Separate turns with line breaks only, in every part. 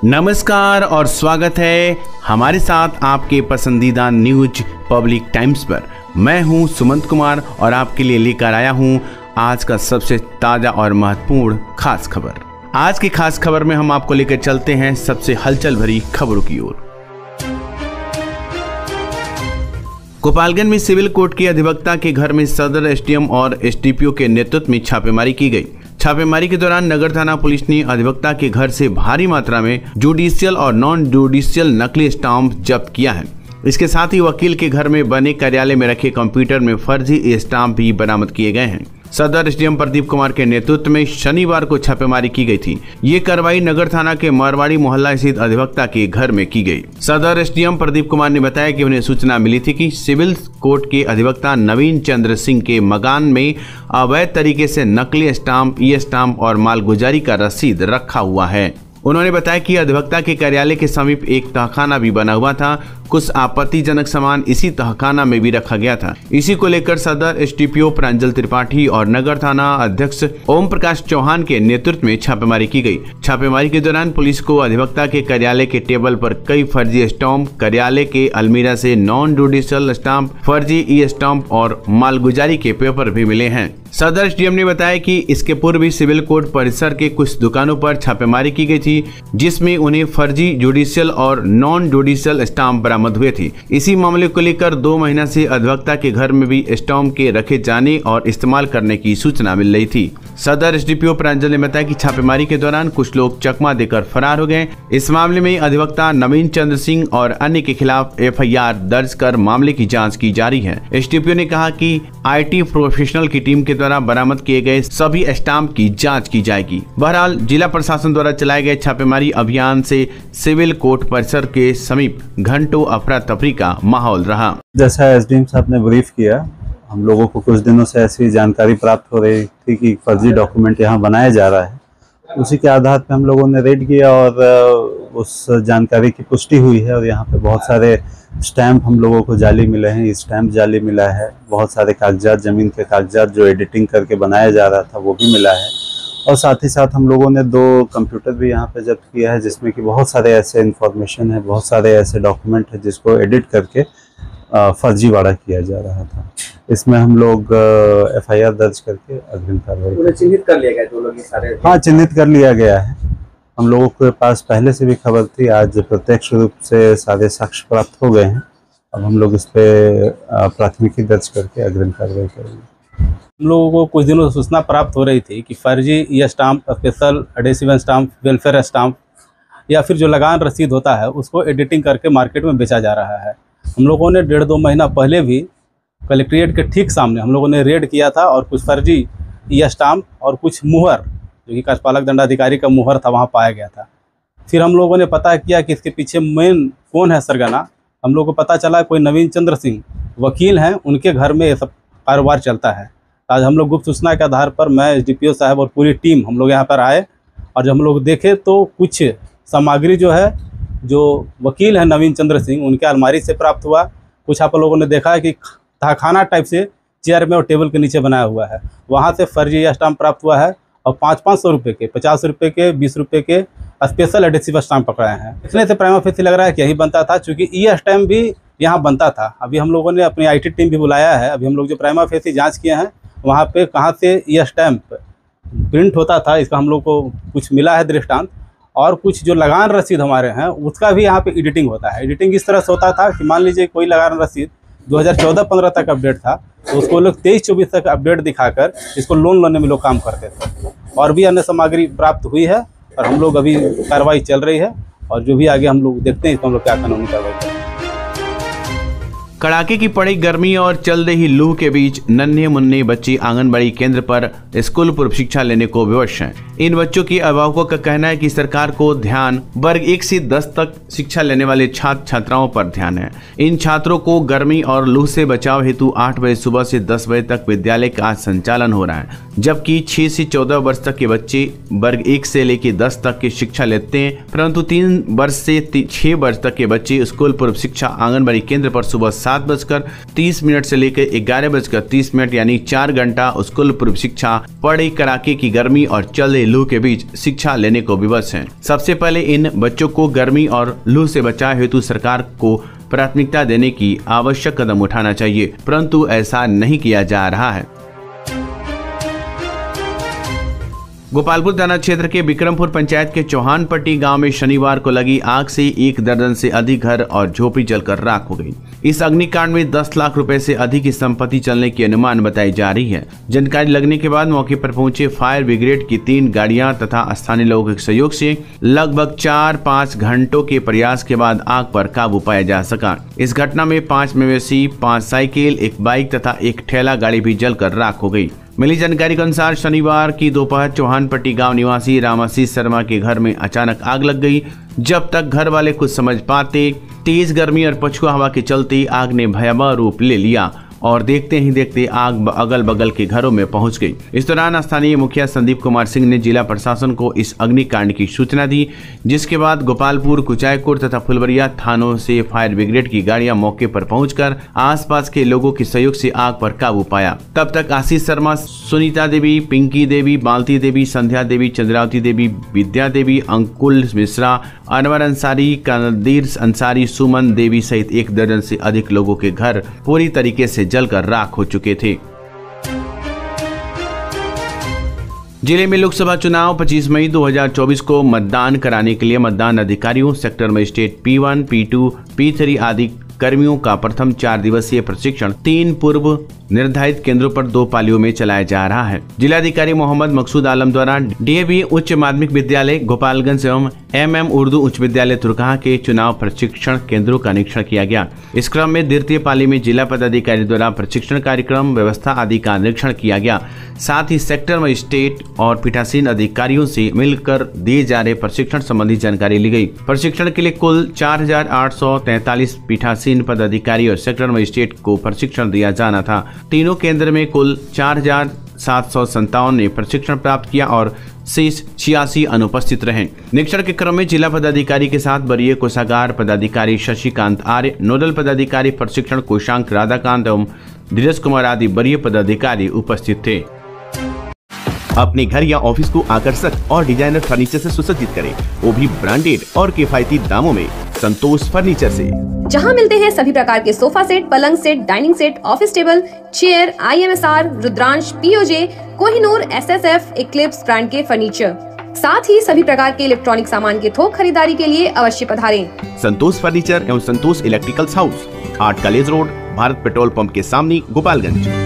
नमस्कार और स्वागत है हमारे साथ आपके पसंदीदा न्यूज पब्लिक टाइम्स पर। मैं हूं सुमंत कुमार और आपके लिए लेकर आया हूं आज का सबसे ताज़ा और महत्वपूर्ण खास खबर। आज की खास खबर में हम आपको लेकर चलते हैं सबसे हलचल भरी खबरों की ओर। गोपालगंज में सिविल कोर्ट के अधिवक्ता के घर में सदर एसडीएम और एसडीपीओ के नेतृत्व में छापेमारी की गई। छापेमारी के दौरान नगर थाना पुलिस ने अधिवक्ता के घर से भारी मात्रा में जुडिशियल और नॉन जुडिशियल नकली स्टाम्प जब्त किया है। इसके साथ ही वकील के घर में बने कार्यालय में रखे कंप्यूटर में फर्जी स्टाम्प भी बरामद किए गए हैं। सदर एसडीएम प्रदीप कुमार के नेतृत्व में शनिवार को छापेमारी की गई थी। ये कार्रवाई नगर थाना के मारवाड़ी मोहल्ला स्थित अधिवक्ता के घर में की गई। सदर एसडीएम प्रदीप कुमार ने बताया कि उन्हें सूचना मिली थी कि सिविल कोर्ट के अधिवक्ता नवीन चंद्र सिंह के मकान में अवैध तरीके से नकली स्टाम्प, ई स्टाम्प और मालगुजारी का रसीद रखा हुआ है। उन्होंने बताया कि अधिवक्ता के कार्यालय के समीप एक तहखाना भी बना हुआ था। कुछ आपत्तिजनक सामान इसी तहखाना में भी रखा गया था। इसी को लेकर सदर एसडीपीओ प्रांजल त्रिपाठी और नगर थाना अध्यक्ष ओम प्रकाश चौहान के नेतृत्व में छापेमारी की गई। छापेमारी के दौरान पुलिस को अधिवक्ता के कार्यालय के टेबल पर कई फर्जी स्टाम्प, कार्यालय के अलमीरा से नॉन जुडिशियल स्टाम्प, फर्जी ई स्टाम्प और मालगुजारी के पेपर भी मिले हैं। सदर एसडीएम ने बताया कि इसके पूर्व भी सिविल कोर्ट परिसर के कुछ दुकानों पर छापेमारी की गई थी, जिसमें उन्हें फर्जी जुडिशियल और नॉन जुडिशियल स्टाम्प बरामद हुए थे। इसी मामले को लेकर 2 महीना से अधिवक्ता के घर में भी स्टाम्प के रखे जाने और इस्तेमाल करने की सूचना मिल रही थी। सदर एसडीपीओ प्रांजल ने बताया कि छापेमारी के दौरान कुछ लोग चकमा देकर फरार हो गए। इस मामले में अधिवक्ता नवीन चंद्र सिंह और अन्य के खिलाफ एफआईआर दर्ज कर मामले की जाँच की जा रही है। एसडीपीओ ने कहा कि IT प्रोफेशनल की टीम के द्वारा बरामद किए गए सभी स्टाम्प की जांच की जाएगी। बहरहाल जिला प्रशासन द्वारा चलाए गए छापेमारी अभियान से सिविल कोर्ट परिसर के समीप घंटों अफरा तफरी का माहौल रहा।
जैसा एसडीएम साहब ने ब्रीफ किया, हम लोगों को कुछ दिनों से ऐसी जानकारी प्राप्त हो रही थी कि फर्जी डॉक्यूमेंट यहाँ बनाया जा रहा है। उसी के आधार पर हम लोगों ने रेड किया और उस जानकारी की पुष्टि हुई है और यहाँ पे बहुत सारे स्टैम्प हम लोगों को जाली मिले हैं। स्टैम्प जाली मिला है, बहुत सारे कागजात, ज़मीन के कागजात जो एडिटिंग करके बनाया जा रहा था वो भी मिला है। और साथ ही साथ हम लोगों ने 2 कंप्यूटर भी यहाँ पे जब्त किया है, जिसमें कि बहुत सारे ऐसे इंफॉर्मेशन है, बहुत सारे ऐसे डॉक्यूमेंट है जिसको एडिट करके फर्जीवाड़ा किया जा रहा था। इसमें हम लोग एफआईआर दर्ज करके अग्रिम कार्रवाई
चिन्हित कर लिया गया। जो लोग सारे
हाँ, चिन्हित कर लिया गया है। हम लोगों के पास पहले से भी खबर थी, आज प्रत्यक्ष रूप से सारे साक्ष्य प्राप्त हो गए हैं। अब हम लोग इस पे प्राथमिकी दर्ज करके अग्रिम कार्रवाई करेंगे।
हम लोगों को कुछ दिनों से सूचना प्राप्त हो रही थी कि फर्जी e stamp, special adhesive stamp, welfare stamp या फिर जो लगान रसीद होता है उसको एडिटिंग करके मार्केट में बेचा जा रहा है। हम लोगों ने 1.5-2 महीना पहले भी कलेक्ट्रेट के ठीक सामने हम लोगों ने रेड किया था और कुछ फर्जी ई स्टाम्प और कुछ मुहर, जो कि कार्यपालक दंडाधिकारी का मुहर था, वहाँ पाया गया था। फिर हम लोगों ने पता किया कि इसके पीछे मेन कौन है सरगना। हम लोगों को पता चला कोई नवीन चंद्र सिंह वकील हैं, उनके घर में ये सब कारोबार चलता है। आज हम लोग गुप्त सूचना के आधार पर मैं एसडीपीओ साहब और पूरी टीम हम लोग यहाँ पर आए और जब हम लोग देखे तो कुछ सामग्री जो है, जो वकील है नवीन चंद्र सिंह, उनके अलमारी से प्राप्त हुआ। कुछ आप लोगों ने देखा है कि तहखाना टाइप से चेयर में और टेबल के नीचे बनाया हुआ है, वहाँ से फर्जी स्टाम्प प्राप्त हुआ है और 500-500 रुपये के, 50 रुपये के, 20 रुपये के स्पेशल एडेसिव स्टाम्प पकड़ाए हैं। इसमें से प्राइमा फेसी लग रहा है कि यही बनता था, चूँकि ई स्टैम्प भी यहाँ बनता था। अभी हम लोगों ने अपनी IT टीम भी बुलाया है। अभी हम लोग जो प्राइमा फेसी जांच किए हैं वहाँ पे कहाँ से ई स्टैम्प प्रिंट होता था, इसका हम लोग को कुछ मिला है दृष्टांत। और कुछ जो लगान रसीद हमारे हैं उसका भी यहाँ पे एडिटिंग होता है। एडिटिंग इस तरह से होता था कि मान लीजिए कोई लगान रसीद 2014-15 तक अपडेट था, तो उसको लोग 23-24 तक अपडेट दिखाकर इसको लोन लेने में लोग काम करते थे। और भी अन्य सामग्री प्राप्त हुई है और हम लोग अभी कार्रवाई चल रही है और जो भी आगे हम लोग देखते हैं इसको हम लोग क्या कानूनी कार्रवाई करें।
कड़ाके की पड़ी गर्मी और चल रही लू के बीच नन्हे मुन्ने बच्चे आंगनबाड़ी केंद्र पर स्कूल पूर्व शिक्षा लेने को विवश हैं। इन बच्चों के अभिभावकों का कहना है कि सरकार को ध्यान वर्ग 1 से 10 तक शिक्षा लेने वाले छात्र छात्राओं पर ध्यान है। इन छात्रों को गर्मी और लू से बचाव हेतु 8 बजे सुबह से 10 बजे तक विद्यालय का संचालन हो रहा है, जबकि 6 से 14 वर्ष तक के बच्चे वर्ग 1 से लेकर 10 तक की शिक्षा लेते हैं, परंतु 3 वर्ष से 6 वर्ष तक के बच्चे स्कूल पूर्व शिक्षा आंगनबाड़ी केंद्र पर सुबह 7:30 से लेकर 11:30 यानी 4 घंटा स्कूल पूर्व शिक्षा पढ़े कड़ाके की गर्मी और चले लू के बीच शिक्षा लेने को विवश हैं। सबसे पहले इन बच्चों को गर्मी और लू से बचाव हेतु सरकार को प्राथमिकता देने की आवश्यक कदम उठाना चाहिए, परंतु ऐसा नहीं किया जा रहा है। गोपालपुर थाना क्षेत्र के विक्रमपुर पंचायत के चौहानपट्टी गांव में शनिवार को लगी आग से 1 दर्जन से अधिक घर और झोपड़ी जलकर राख हो गई। इस अग्निकांड में 10 लाख रुपए से अधिक की संपत्ति चलने की अनुमान बताई जा रही है। जानकारी लगने के बाद मौके पर पहुंचे फायर ब्रिगेड की 3 गाड़ियां तथा स्थानीय लोगों के सहयोग से लगभग 4-5 घंटों के प्रयास के बाद आग पर काबू पाया जा सका। इस घटना में 5 मवेशी, 5 साइकिल, 1 बाइक तथा 1 ठेला गाड़ी भी जलकर राख हो गई। मिली जानकारी के अनुसार शनिवार की दोपहर चौहानपट्टी गांव निवासी रामाशीष शर्मा के घर में अचानक आग लग गई। जब तक घर वाले कुछ समझ पाते, तेज गर्मी और पछुआ हवा के चलते आग ने भयावह रूप ले लिया और देखते ही देखते आग अगल बगल के घरों में पहुंच गई। इस दौरान स्थानीय मुखिया संदीप कुमार सिंह ने जिला प्रशासन को इस अग्निकांड की सूचना दी, जिसके बाद गोपालपुर, कुचायकोट तथा फुलवरिया थानों से फायर ब्रिगेड की गाड़ियां मौके पर पहुंचकर आसपास के लोगों के सहयोग से आग पर काबू पाया। तब तक आशीष शर्मा, सुनीता देवी, पिंकी देवी, मालती देवी, संध्या देवी, चंद्रावती देवी, विद्या देवी, अंकुल मिश्रा, अनवर अंसारी, कदीर अंसारी, सुमन देवी सहित 1 दर्जन से अधिक लोगों के घर पूरी तरीके से जलकर राख हो चुके थे। जिले में लोकसभा चुनाव 25 मई 2024 को मतदान कराने के लिए मतदान अधिकारियों, sector magistrate P1, P2, P3 आदि कर्मियों का प्रथम 4 दिवसीय प्रशिक्षण 3 पूर्व निर्धारित केंद्रों पर 2 पालियों में चलाया जा रहा है। जिलाधिकारी मोहम्मद मकसूद आलम द्वारा DAV उच्च माध्यमिक विद्यालय गोपालगंज एवं MM उर्दू उच्च विद्यालय तुरकहा के चुनाव प्रशिक्षण केंद्रों का निरीक्षण किया गया। इस क्रम में द्वितीय पाली में जिला पदाधिकारी द्वारा प्रशिक्षण कार्यक्रम, व्यवस्था आदि का निरीक्षण किया गया। साथ ही सेक्टर मजिस्ट्रेट और पीठासीन अधिकारियों से मिलकर दिए जा रहे प्रशिक्षण संबंधी जानकारी ली गई। प्रशिक्षण के लिए कुल 4843 पीठासीन पदाधिकारी और सेक्टर मजिस्ट्रेट को प्रशिक्षण दिया जाना था। तीनों केंद्र में कुल 4757 ने प्रशिक्षण प्राप्त किया और शेष 86 अनुपस्थित रहे। निरीक्षण के क्रम में जिला पदाधिकारी के साथ वरीय कोषागार पदाधिकारी शशिकांत आर्य, नोडल पदाधिकारी प्रशिक्षण कोषांक राधाकांत एवं धीरज कुमार आदि वरीय पदाधिकारी उपस्थित थे। अपने घर या ऑफिस को आकर्षक और डिजाइनर फर्नीचर से सुसज्जित करें, वो भी ब्रांडेड और किफायती दामों में संतोष फर्नीचर से,
जहां मिलते हैं सभी प्रकार के सोफा सेट, पलंग set, dining set, office table, chair, IMSR, Rudransh, POJ, Kohinoor, SSF, Eclipse brand के फर्नीचर, साथ ही सभी प्रकार के इलेक्ट्रॉनिक सामान के थोक खरीदारी के लिए अवश्य पधारें।
संतोष फर्नीचर एवं Santosh electricals house, 8 college road, Bharat petrol pump के सामने, गोपालगंज।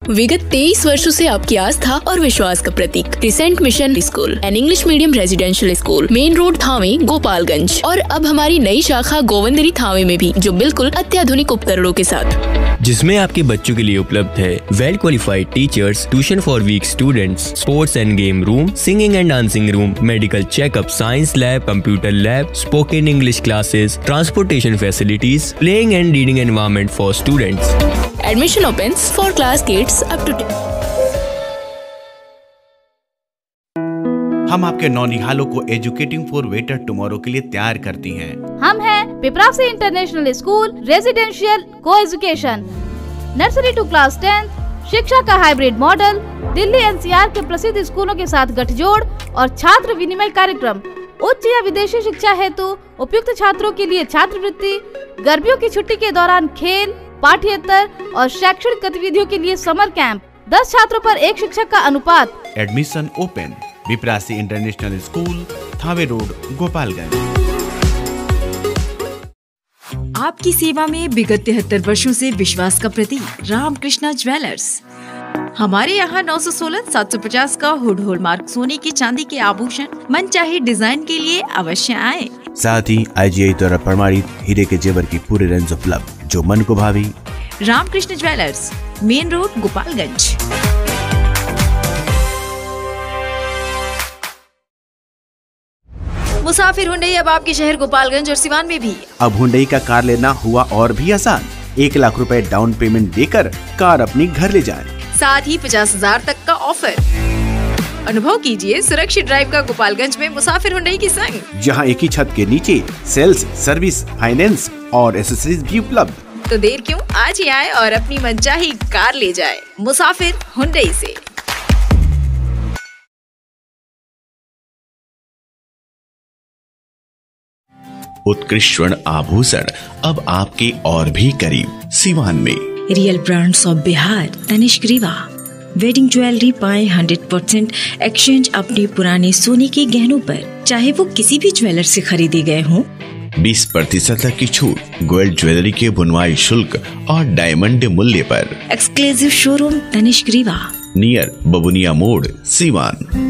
विगत 23 वर्षों से आपकी आस्था और विश्वास का प्रतीक crescent mission school and English medium residential school, main road Thawe, Gopalganj. और अब हमारी नई शाखा गोविंदरी थावे में भी, जो बिल्कुल अत्याधुनिक उपकरणों के साथ,
जिसमें आपके बच्चों के लिए उपलब्ध है well qualified teachers, tuition for weak students, sports and game room, singing and dancing room, medical checkup, science lab, computer lab, spoken English classes, transportation facilities, playing and reading environment for students.
Admission opens for class kids up to 10।
हम आपके नौनिहालों को educating for better tomorrow के लिए तैयार करती हैं।
हम हैं पिपरासी इंटरनेशनल स्कूल, रेजिडेंशियल को एजुकेशन, नर्सरी टू क्लास 10, शिक्षा का हाइब्रिड मॉडल, दिल्ली NCR के प्रसिद्ध स्कूलों के साथ गठजोड़ और छात्र विनिमय कार्यक्रम, उच्च या विदेशी शिक्षा हेतु उपयुक्त छात्रों के लिए छात्रवृत्ति, गर्मियों की छुट्टी के दौरान खेल, पाठ्येतर और शैक्षणिक गतिविधियों के लिए समर कैंप, 10 छात्रों पर 1 शिक्षक का अनुपात।
Admission open. Viprasi international school, Thawe road, Gopalganj.
आपकी सेवा में विगत 73 वर्षों से विश्वास का प्रतीक रामकृष्णा ज्वेलर्स। हमारे यहाँ 916-750 का हुड हॉलमार्क सोने की चांदी के आभूषण मनचाहे डिजाइन के लिए अवश्य आए।
साथ ही IGI द्वारा प्रमाणित हीरे के जेवर की पूरी रेंज उपलब्ध, जो मन को भावी।
Ramkrishna jewellers, main road, Gopalganj. मुसाफिर हुंडई अब आपके शहर गोपालगंज और सिवान में भी।
अब हुंडई का कार लेना हुआ और भी आसान। 1 लाख रुपए डाउन पेमेंट देकर कार अपनी घर ले जाएं।
साथ ही 50,000 तक का ऑफर। अनुभव कीजिए सुरक्षित ड्राइव का गोपालगंज में मुसाफिर हुंडई की संग,
जहां एक ही छत के नीचे सेल्स, सर्विस, फाइनेंस और एसेसरीज भी उपलब्ध।
तो देर क्यों, आज ही आए और अपनी मनचाही कार ले जाए मुसाफिर हुंडई से।
उत्कृष्ट स्वर्ण आभूषण अब आपके और भी करीब सिवान में।
Real brands of Bihar Tanishq Rivaah wedding jewellery पाए 100% एक्सचेंज अपने पुराने सोने के गहनों पर, चाहे वो किसी भी ज्वेलर से खरीदे गए हों।
20% तक की छूट गोल्ड ज्वेलरी के बुनवाई शुल्क और डायमंड मूल्य पर।
Exclusive showroom Tanishq Rivaah
near Babunia Mor Siwan.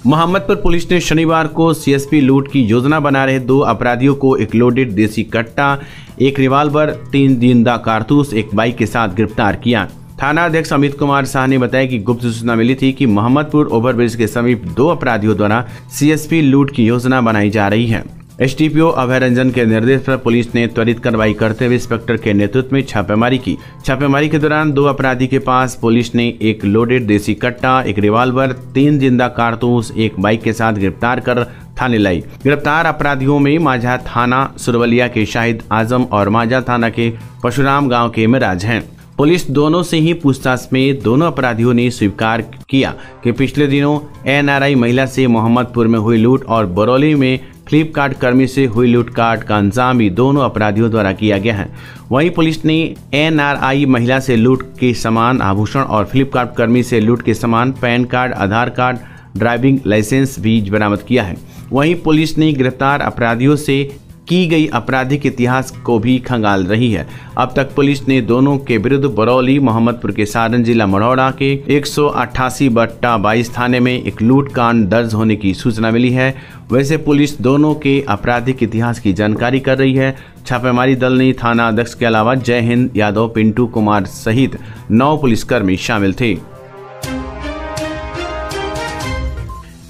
Mohammadpur police ने शनिवार को सीएसपी लूट की योजना बना रहे 2 अपराधियों को एक लोडेड देसी कट्टा, एक रिवाल्वर, 3 जिंदा कारतूस, एक बाइक के साथ गिरफ्तार किया। थाना अध्यक्ष अमित कुमार शाह ने बताया कि गुप्त सूचना मिली थी कि मोहम्मदपुर ओवरब्रिज के समीप 2 अपराधियों द्वारा सीएसपी लूट की योजना बनाई जा रही है। एसडीपीओ अभय रंजन के निर्देश पर पुलिस ने त्वरित कार्रवाई करते हुए इंस्पेक्टर के नेतृत्व में छापेमारी की। छापेमारी के दौरान 2 अपराधी के पास पुलिस ने एक लोडेड देसी कट्टा, एक रिवाल्वर, 3 जिंदा कारतूस, एक बाइक के साथ गिरफ्तार कर थाने लाई। गिरफ्तार अपराधियों में माझा थाना सुरवलिया के शाहिद आजम और माझा थाना के परशुराम गाँव के मिराज हैं। पुलिस दोनों से ही पूछताछ में दोनों अपराधियों ने स्वीकार किया कि पिछले दिनों एनआरआई महिला से मोहम्मदपुर में हुई लूट और बरौली में फ्लिपकार्ट कर्मी से हुई लूटकाट का अंजाम भी दोनों अपराधियों द्वारा किया गया है। वहीं पुलिस ने एनआरआई महिला से लूट के सामान, आभूषण और फ्लिपकार्ट कर्मी से लूट के सामान, पैन कार्ड, आधार कार्ड, ड्राइविंग लाइसेंस भी बरामद किया है। वहीं पुलिस ने गिरफ्तार अपराधियों से की गई आपराधिक इतिहास को भी खंगाल रही है। अब तक पुलिस ने दोनों के विरुद्ध बरौली, मोहम्मदपुर के सारण जिला मढ़ौरा के 188/22 थाने में एक लूट कांड दर्ज होने की सूचना मिली है। वैसे पुलिस दोनों के आपराधिक इतिहास की जानकारी कर रही है। छापेमारी दल ने थाना अध्यक्ष के अलावा जय हिंद यादव, पिंटू कुमार सहित 9 पुलिसकर्मी शामिल थे।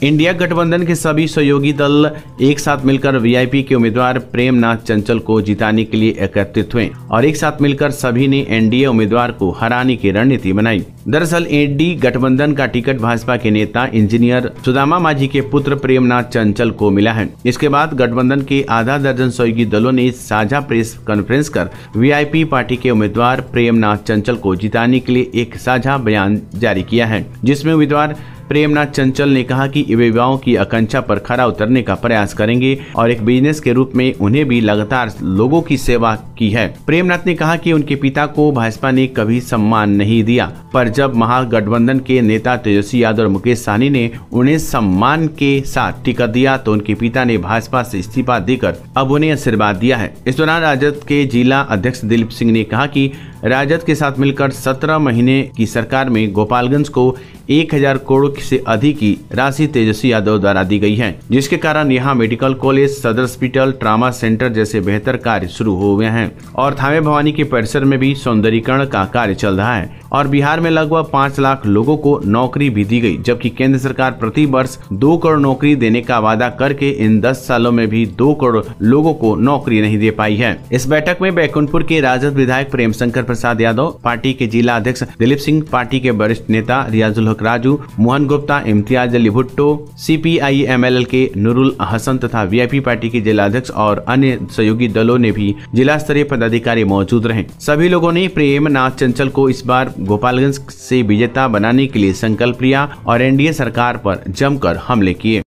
इंडिया गठबंधन के सभी सहयोगी दल एक साथ मिलकर वीआईपी के उम्मीदवार प्रेमनाथ चंचल को जिताने के लिए एकत्रित हुए और एक साथ मिलकर सभी ने एनडीए उम्मीदवार को हराने की रणनीति बनाई। दरअसल एनडी गठबंधन का टिकट भाजपा के नेता इंजीनियर सुदामा माझी के पुत्र प्रेमनाथ चंचल को मिला है। इसके बाद गठबंधन के आधा दर्जन सहयोगी दलों ने साझा प्रेस कॉन्फ्रेंस कर वीआईपी पार्टी के उम्मीदवार प्रेमनाथ चंचल को जिताने के लिए एक साझा बयान जारी किया है, जिसमें उम्मीदवार प्रेमनाथ चंचल ने कहा कि युवाओं की आकांक्षा पर खरा उतरने का प्रयास करेंगे और एक बिजनेस के रूप में उन्हें भी लगातार लोगों की सेवा की है। प्रेमनाथ ने कहा कि उनके पिता को भाजपा ने कभी सम्मान नहीं दिया, पर जब महागठबंधन के नेता तेजस्वी यादव और मुकेश सहनी ने उन्हें सम्मान के साथ टिकट दिया तो उनके पिता ने भाजपा से इस्तीफा देकर अब उन्हें आशीर्वाद दिया है। इस दौरान राजद के जिला अध्यक्ष दिलीप सिंह ने कहा कि राजद के साथ मिलकर 17 महीने की सरकार में गोपालगंज को 1000 करोड़ से अधिक की राशि तेजस्वी यादव द्वारा दी गई है, जिसके कारण यहाँ मेडिकल कॉलेज, सदर हॉस्पिटल, ट्रामा सेंटर जैसे बेहतर कार्य शुरू हो गए हैं और थावे भवानी के परिसर में भी सौंदर्यीकरण का कार्य चल रहा है और बिहार में लगभग 5 लाख लोगों को नौकरी भी दी गई, जबकि केंद्र सरकार प्रति वर्ष 2 करोड़ नौकरी देने का वादा करके इन 10 सालों में भी 2 करोड़ लोगों को नौकरी नहीं दे पाई है। इस बैठक में बैकुंठपुर के राजद विधायक प्रेम शंकर प्रसाद यादव, पार्टी के जिला अध्यक्ष दिलीप सिंह, पार्टी के वरिष्ठ नेता रियाजुल हक राजू, मोहन गुप्ता, इम्तियाज अली भुट्टो, CPI-MLL के नूरुल हसन तथा वीआईपी पार्टी के जिला अध्यक्ष और अन्य सहयोगी दलों ने भी जिला स्तरीय पदाधिकारी मौजूद रहे। सभी लोगों ने प्रेमनाथ चंचल को इस बार गोपालगंज से विजेता बनाने के लिए संकल्प लिया और एनडीए सरकार पर जमकर हमले किए।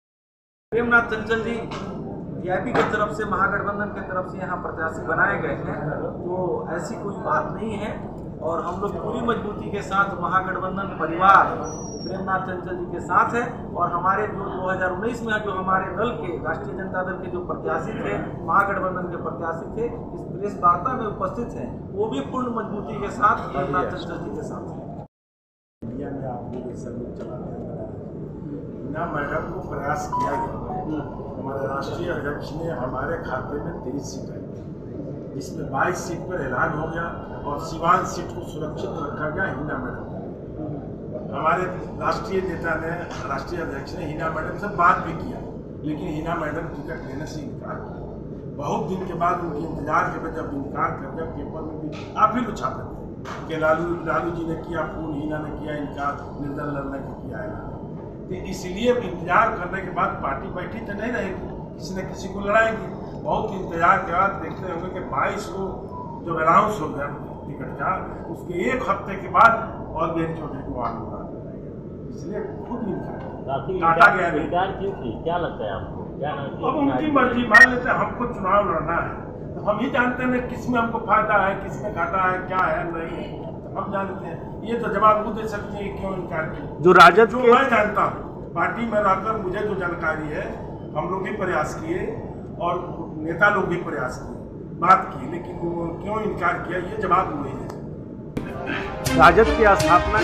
प्रेमनाथ चंचल जी वीआईपी की तरफ से, महागठबंधन की तरफ से यहाँ प्रत्याशी बनाए गए हैं, तो ऐसी कोई बात नहीं है और हम लोग पूरी मजबूती के साथ महागठबंधन परिवार प्रेमनाथ चंचल जी के साथ है और हमारे जो 2019 में जो हमारे दल के, राष्ट्रीय जनता दल के जो प्रत्याशी थे, महागठबंधन के प्रत्याशी थे, इस प्रेस वार्ता में उपस्थित हैं, वो भी पूर्ण मजबूती के साथ प्रेमनाथ चंचल जी के साथ हैं।
इंडिया में आप लोग चलाते हैं, बिना मैडम को प्रयास किया गया। हमारे राष्ट्रीय अध्यक्ष ने हमारे खाते में 23 सीट आई, इसमें 22 सीट पर ऐलान हो गया और सिवान सीट को सुरक्षित रखा गया हिना मैडम। हमारे राष्ट्रीय नेता ने, राष्ट्रीय अध्यक्ष ने हिना मैडम से बात भी किया, लेकिन हिना मैडम टिकट लेने से इनकार किया। बहुत दिन के बाद उनके इंतजार के बाद जब इनकार कर दिया, पेपर में भी आप ही लोग छापे थे कि लालू जी ने किया फोन, हीना ने किया इनकार, निर्दल लड़ने को किया है। तो इसलिए इंतजार करने के बाद पार्टी बैठी तो नहीं रहेगी, किसी न किसी को लड़ाएगी। बहुत इंतजार के बाद देखते होंगे कि 22 को जब अनाउंस हो गया टिकट का, उसके एक हफ्ते के बाद और बेन चौधरी को आगे बढ़ा, इसलिए खुद काटा गया।
क्यों की? क्या लगता है आपको?
अब उनकी मर्जी, मान लेते हैं हमको चुनाव लड़ना है तो हम ही जानते हैं किस में हमको फायदा है, किस में घाटा है, क्या है नहीं है, तो हम जानते हैं। ये तो जवाब वो दे सकते हैं क्यों इनकार किया।
जो राजद
जो मैं जानता हूँ, पार्टी में रहकर मुझे जो जानकारी है, हम लोग भी प्रयास किए और नेता लोग भी प्रयास किए, बात की, लेकिन वो क्यों इनकार किया ये जवाब वही है।
राजद की स्थापना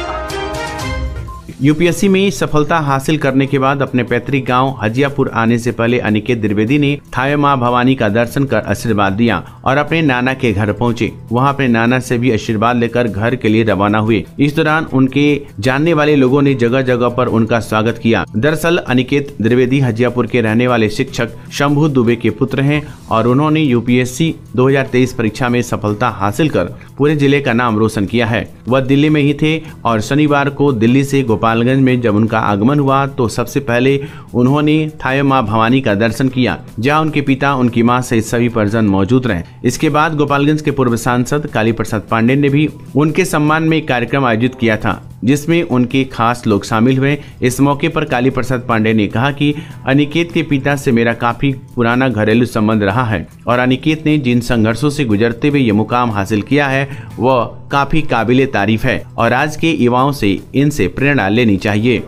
यूपीएससी में सफलता हासिल करने के बाद अपने पैतृक गांव हजियापुर आने से पहले अनिकेत द्विवेदी ने थावे मां भवानी का दर्शन कर आशीर्वाद दिया और अपने नाना के घर पहुंचे। वहां अपने नाना से भी आशीर्वाद लेकर घर के लिए रवाना हुए। इस दौरान उनके जानने वाले लोगों ने जगह जगह पर उनका स्वागत किया। दरअसल अनिकेत द्विवेदी हजियापुर के रहने वाले शिक्षक शंभू दुबे के पुत्र हैं और उन्होंने यूपीएससी 2023 परीक्षा में सफलता हासिल कर पूरे जिले का नाम रोशन किया है। वह दिल्ली में ही थे और शनिवार को दिल्ली से गोपालगंज में जब उनका आगमन हुआ तो सबसे पहले उन्होंने थावे मां भवानी का दर्शन किया, जहां उनके पिता, उनकी मां सहित सभी परिजन मौजूद रहे। इसके बाद गोपालगंज के पूर्व सांसद काली प्रसाद पांडे ने भी उनके सम्मान में एक कार्यक्रम आयोजित किया था, जिसमें उनके खास लोग शामिल हुए। इस मौके पर काली प्रसाद पांडे ने कहा कि अनिकेत के पिता से मेरा काफी पुराना घरेलू संबंध रहा है और अनिकेत ने जिन संघर्षों से गुजरते हुए ये मुकाम हासिल किया है वह काफी काबिले तारीफ है और आज के युवाओं से इनसे प्रेरणा लेनी चाहिए।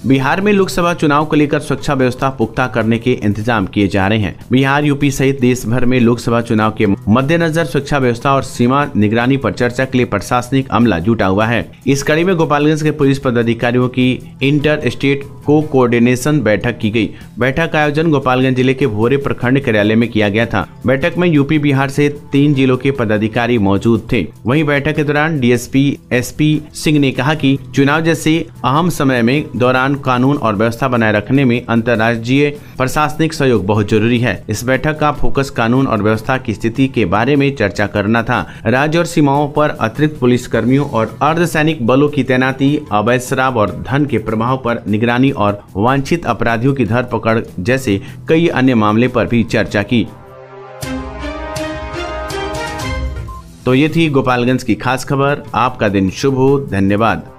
बिहार में लोकसभा चुनाव को लेकर सुरक्षा व्यवस्था पुख्ता करने के इंतजाम किए जा रहे हैं। बिहार, यूपी सहित देश भर में लोकसभा चुनाव के मद्देनजर सुरक्षा व्यवस्था और सीमा निगरानी पर चर्चा के लिए प्रशासनिक अमला जुटा हुआ है। इस कड़ी में गोपालगंज के पुलिस पदाधिकारियों की इंटर स्टेट कोऑर्डिनेशन बैठक की गई। बैठक का आयोजन गोपालगंज जिले के भोरे प्रखंड कार्यालय में किया गया था। बैठक में यूपी, बिहार से 3 जिलों के पदाधिकारी मौजूद थे। वहीं बैठक के दौरान डीएसपी एसपी सिंह ने कहा कि चुनाव जैसे अहम समय में दौरान कानून और व्यवस्था बनाए रखने में अंतर्राज्यीय प्रशासनिक सहयोग बहुत जरूरी है। इस बैठक का फोकस कानून और व्यवस्था की स्थिति के बारे में चर्चा करना था। राज्य और सीमाओं पर अतिरिक्त पुलिस कर्मियों और अर्धसैनिक बलों की तैनाती, अवैध शराब और धन के प्रभाव पर निगरानी और वांछित अपराधियों की धरपकड़ जैसे कई अन्य मामले पर भी चर्चा की। तो ये थी गोपालगंज की खास खबर। आपका दिन शुभ हो। धन्यवाद।